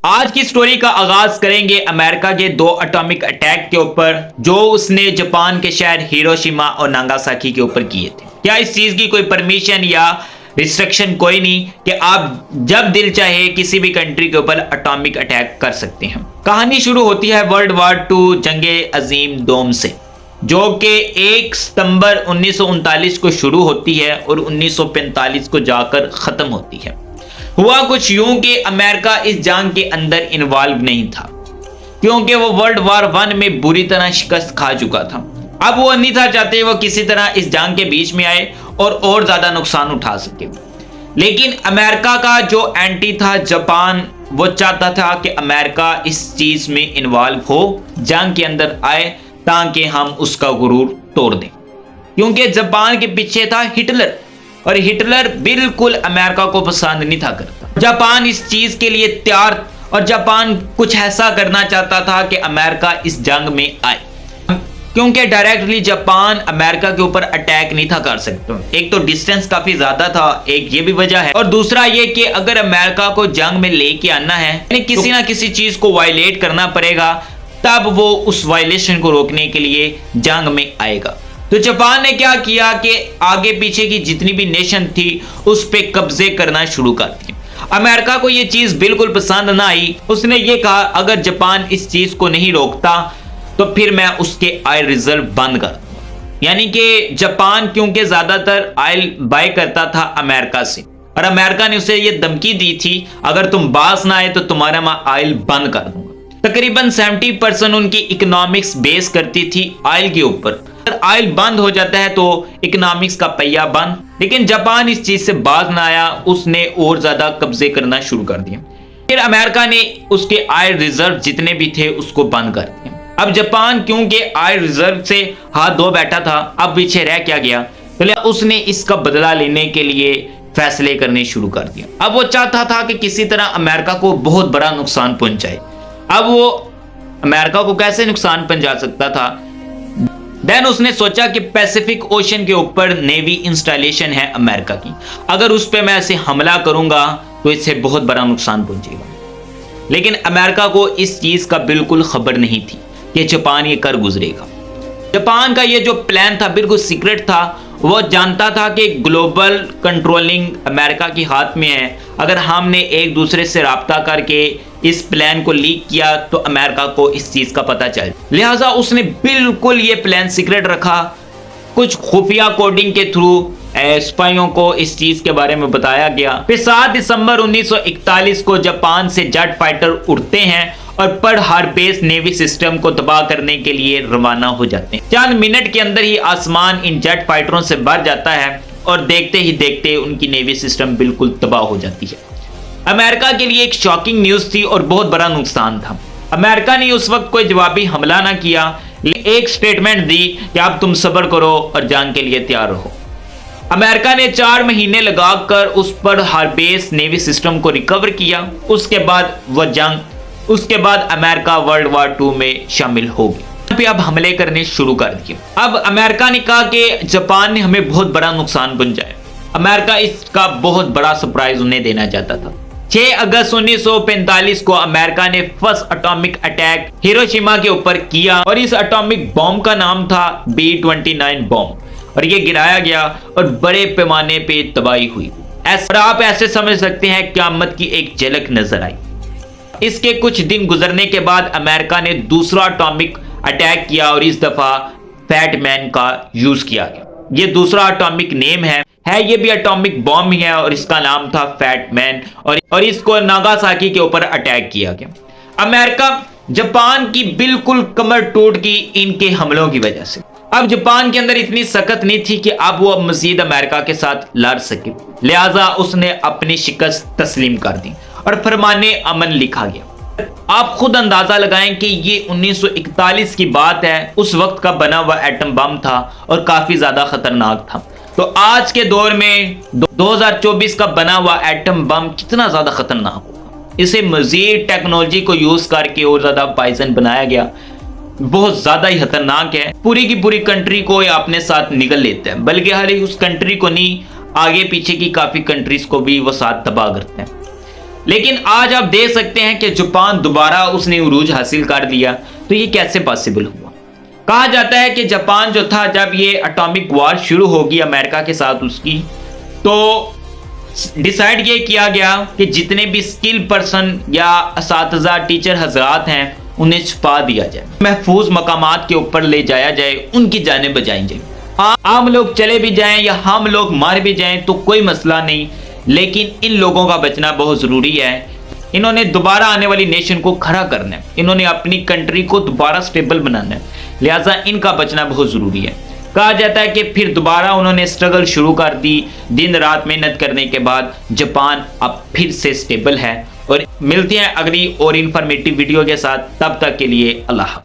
आज की स्टोरी का आगाज करेंगे अमेरिका के 2 एटॉमिक अटैक के ऊपर जो उसने जापान के शहर हिरोशिमा और नागासाकी के ऊपर किए थे। क्या इस चीज की कोई परमिशन या रिस्ट्रिक्शन कोई नहीं कि आप जब दिल चाहे किसी भी कंट्री के ऊपर एटॉमिक अटैक कर सकते हैं। कहानी शुरू होती है वर्ल्ड वार 2 जंगे अजीम दोम से, जो कि 1 सितंबर 1939 को शुरू होती है और 1945 को जाकर खत्म होती है। हुआ कुछ यूं कि अमेरिका इस जंग के अंदर इन्वॉल्व नहीं था क्योंकि वो वर्ल्ड वार 1 में बुरी तरह शिकस्त खा चुका था। अब वो नहीं था चाहते वो किसी तरह इस जंग के बीच में आए और ज्यादा नुकसान उठा सके। लेकिन अमेरिका का जो एंटी था जापान, वो चाहता था कि अमेरिका इस चीज में इन्वॉल्व हो, जंग के अंदर आए ताकि हम उसका गुरूर तोड़ दें। क्योंकि जापान के पीछे था हिटलर और हिटलर बिल्कुल अमेरिका को पसंद नहीं था करता। जापान इस चीज के लिए तैयार और जापान कुछ ऐसा करना चाहता था कि अमेरिका इस जंग में आए, क्योंकि डायरेक्टली जापान अमेरिका के ऊपर अटैक नहीं था कर सकता। एक तो डिस्टेंस काफी ज्यादा था, एक ये भी वजह है, और दूसरा ये कि अगर अमेरिका को जंग में लेके आना है यानी किसी ना किसी चीज को वायलेट करना पड़ेगा, तब वो उस वायलेशन को रोकने के लिए जंग में आएगा। तो जापान ने क्या किया कि आगे पीछे की जितनी भी नेशन थी उस पे कब्जे करना शुरू कर दिए। अमेरिका को ये चीज बिल्कुल पसंद ना आई। उसने ये कहा अगर जापान इस चीज को नहीं रोकता तो फिर मैं उसके ऑयल रिजर्व बंद कर दूंगा। यानी कि जापान क्योंकि ज्यादातर ऑयल बाय करता था अमेरिका से, और अमेरिका ने उसे ये धमकी दी थी अगर तुम बास ना आए तो तुम्हारा मैं ऑयल बंद कर दूंगा। तकरीबन 70% उनकी इकोनॉमिक्स बेस करती थी ऑयल के ऊपर। अगर ऑयल बंद हो जाता है तो इकोनॉमिक्स का पहिया बंद। लेकिन जापान इस चीज से बाज ना आया, उसने और ज्यादा कब्जे करना शुरू कर दिए। फिर अमेरिका ने उसके ऑयल रिजर्व जितने भी थे उसको बंद कर दिया। अब जापान क्योंकि ऑयल रिजर्व से हाथ धो बैठा था, अब पीछे रह क्या गया, तो उसने इसका बदला लेने के लिए फैसले करने शुरू कर दिए। अब वो चाहता था कि किसी तरह अमेरिका को बहुत बड़ा नुकसान पहुंचाए। अब वो अमेरिका को कैसे नुकसान पहुंचा सकता था? देन उसने सोचा कि पैसिफिक ओशन के ऊपर नेवी इंस्टॉलेशन है अमेरिका की, अगर उस पर मैं ऐसे हमला करूंगा तो इससे बहुत बड़ा नुकसान पहुंचेगा। लेकिन अमेरिका को इस चीज का बिल्कुल खबर नहीं थी कि जापान ये कर गुजरेगा। जापान का ये जो प्लान था बिल्कुल सीक्रेट था। वो जानता था कि ग्लोबल कंट्रोलिंग अमेरिका के हाथ में है। अगर हमने एक दूसरे से राब्ता करके इस प्लान को लीक किया तो अमेरिका को इस चीज का पता चल, लिहाजा उसने बिल्कुल ये प्लान सीक्रेट रखा। कुछ खुफिया कोडिंग के थ्रू स्पाइयों को इस चीज के बारे में बताया गया। फिर 7 दिसंबर 1941 को जापान से जेट फाइटर उड़ते हैं और पर्ल हार्बर नेवी सिस्टम को तबाह करने के लिए रवाना हो जाते हैं। चंद मिनट के अंदर ही आसमान इन जेट फाइटरों से भर जाता है और देखते ही देखते उनकी नेवी सिस्टम बिल्कुल तबाह हो जाती है। अमेरिका के लिए एक शॉकिंग न्यूज थी और बहुत बड़ा नुकसान था। अमेरिका ने उस वक्त कोई जवाबी हमला ना किया, एक स्टेटमेंट दी कि अब तुम सब्र करो और जंग के लिए तैयार रहो। अमेरिका ने 4 महीने लगाकर उस पर हार्बर नेवी सिस्टम को रिकवर किया। उसके बाद अमेरिका वर्ल्ड वार 2 में शामिल हो गया। पे अब हमले करने शुरू कर दिए। अब अमेरिका ने कहा कि जापान ने हमें बहुत बड़ा नुकसान पहुंचाया। अमेरिका इसका बहुत बड़ा सरप्राइज उन्हें देना चाहता था। 6 अगस्त 1945 को अमेरिका ने फर्स्ट एटॉमिक अटैक हिरोशिमा के ऊपर किया और इस एटॉमिक बॉम्ब का नाम था B-29 बॉम्ब, और ये गिराया गया और बड़े पैमाने पे तबाही हुई। आप ऐसे समझ सकते हैं क़यामत की एक झलक नजर आई। इसके कुछ दिन गुजरने के बाद अमेरिका ने दूसरा एटॉमिक अटैक किया और इस दफा फैट मैन का यूज किया गया। ये दूसरा एटॉमिक नेम है ये भी एटॉमिक बॉम्ब ही है और इसका नाम था फैट मैन, और इसको नागासाकी के ऊपर अटैक किया गया। अमेरिका जापान की बिल्कुल कमर टूट गई इनके हमलों की वजह से। अब जापान के अंदर इतनी सख्त नहीं थी कि अब वो मजीद अमेरिका के साथ लड़ सके, लिहाजा उसने अपनी शिकस्त तस्लीम कर दी और फरमाने अमन लिखा गया। आप खुद अंदाजा लगाएं कि ये 1941 की बात है। उस वक्त का बना हुआ एटम बम था और काफी ज्यादा खतरनाक था। तो आज के दौर में 2024 का बना हुआ एटम बम कितना ज्यादा खतरनाक होगा। इसे मजीद टेक्नोलॉजी को यूज करके और ज्यादा पॉइजन बनाया गया, बहुत ज्यादा ही खतरनाक है। पूरी की पूरी कंट्री को ये अपने साथ निगल लेते हैं, बल्कि हाल उस कंट्री को नहीं, आगे पीछे की काफी कंट्रीज को भी वो साथ तबाह करते हैं। लेकिन आज आप देख सकते हैं कि जापान दोबारा उसने उरूज हासिल कर लिया। तो ये कैसे पॉसिबल हुआ? कहा जाता है कि जापान जो था, जब ये एटॉमिक वॉर शुरू होगी अमेरिका के साथ उसकी, तो डिसाइड ये किया गया कि जितने भी स्किल पर्सन या असातिज़ा टीचर हजरात हैं उन्हें छुपा दिया जाए, महफूज मकामात के ऊपर ले जाया जाए, उनकी जानें बचाई जाए। हम लोग चले भी जाएं या हम लोग मार भी जाएं तो कोई मसला नहीं, लेकिन इन लोगों का बचना बहुत ज़रूरी है। इन्होंने दोबारा आने वाली नेशन को खड़ा करना है, इन्होंने अपनी कंट्री को दोबारा स्टेबल बनाना है, लिहाजा इनका बचना बहुत ज़रूरी है। कहा जाता है कि फिर दोबारा उन्होंने स्ट्रगल शुरू कर दी। दिन रात मेहनत करने के बाद जापान अब फिर से स्टेबल है। और मिलते हैं अगली और इन्फॉर्मेटिव वीडियो के साथ, तब तक के लिए अल्लाह।